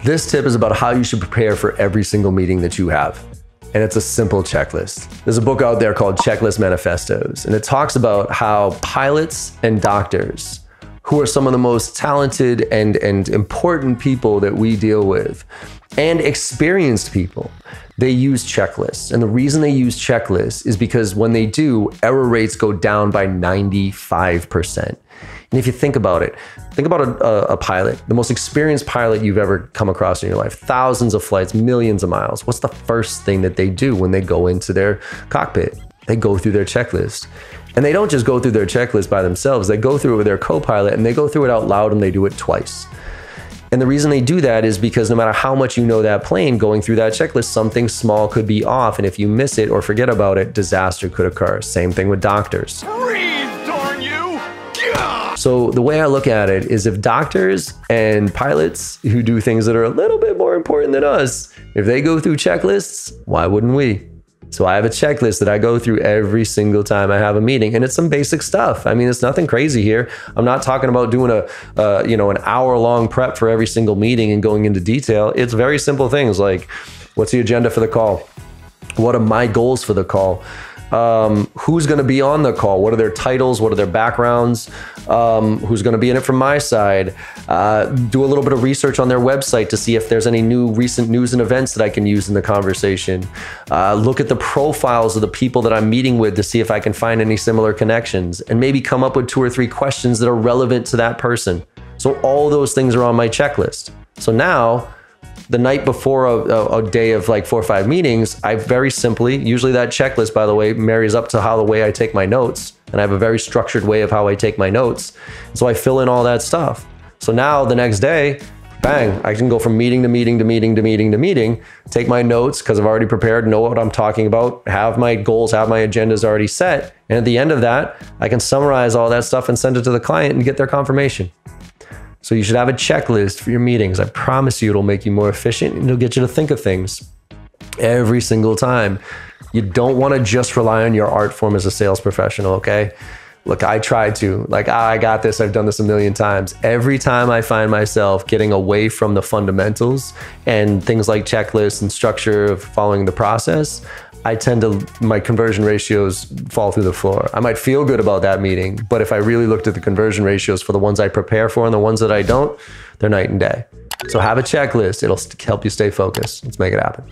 This tip is about how you should prepare for every single meeting that you have. And it's a simple checklist. There's a book out there called Checklist Manifestos, and it talks about how pilots and doctors, who are some of the most talented and important people that we deal with, and experienced people, they use checklists. And the reason they use checklists is because when they do, error rates go down by 95%. And if you think about it, think about a pilot, the most experienced pilot you've ever come across in your life, thousands of flights, millions of miles. What's the first thing that they do when they go into their cockpit? They go through their checklist. And they don't just go through their checklist by themselves. They go through it with their co-pilot, and they go through it out loud, and they do it twice. And the reason they do that is because no matter how much you know that plane, going through that checklist, something small could be off. And if you miss it or forget about it, disaster could occur. Same thing with doctors. So the way I look at it is, if doctors and pilots who do things that are a little bit more important than us, if they go through checklists, why wouldn't we? So I have a checklist that I go through every single time I have a meeting, and it's some basic stuff. I mean, it's nothing crazy here. I'm not talking about doing an hour-long prep for every single meeting and going into detail. It's very simple things like, what's the agenda for the call? What are my goals for the call? Who's going to be on the call? What are their titles? What are their backgrounds? Who's going to be in it from my side? Do a little bit of research on their website to see if there's any recent news and events that I can use in the conversation. Look at the profiles of the people that I'm meeting with to see if I can find any similar connections, and maybe come up with 2 or 3 questions that are relevant to that person. So all those things are on my checklist. So now, the night before a day of like 4 or 5 meetings, I very simply, usually that checklist, by the way, marries up to how the way I take my notes. And I have a very structured way of how I take my notes. So I fill in all that stuff. So now the next day, bang, I can go from meeting to meeting to meeting to meeting to meeting, take my notes because I've already prepared, know what I'm talking about, have my goals, have my agendas already set. And at the end of that, I can summarize all that stuff and send it to the client and get their confirmation. So you should have a checklist for your meetings. I promise you it'll make you more efficient, and it'll get you to think of things every single time. You don't want to just rely on your art form as a sales professional, okay? Look, I try to, I got this, I've done this a million times. Every time I find myself getting away from the fundamentals and things like checklists and structure of following the process, my conversion ratios fall through the floor. I might feel good about that meeting, but if I really looked at the conversion ratios for the ones I prepare for and the ones that I don't, they're night and day. So have a checklist. It'll help you stay focused. Let's make it happen.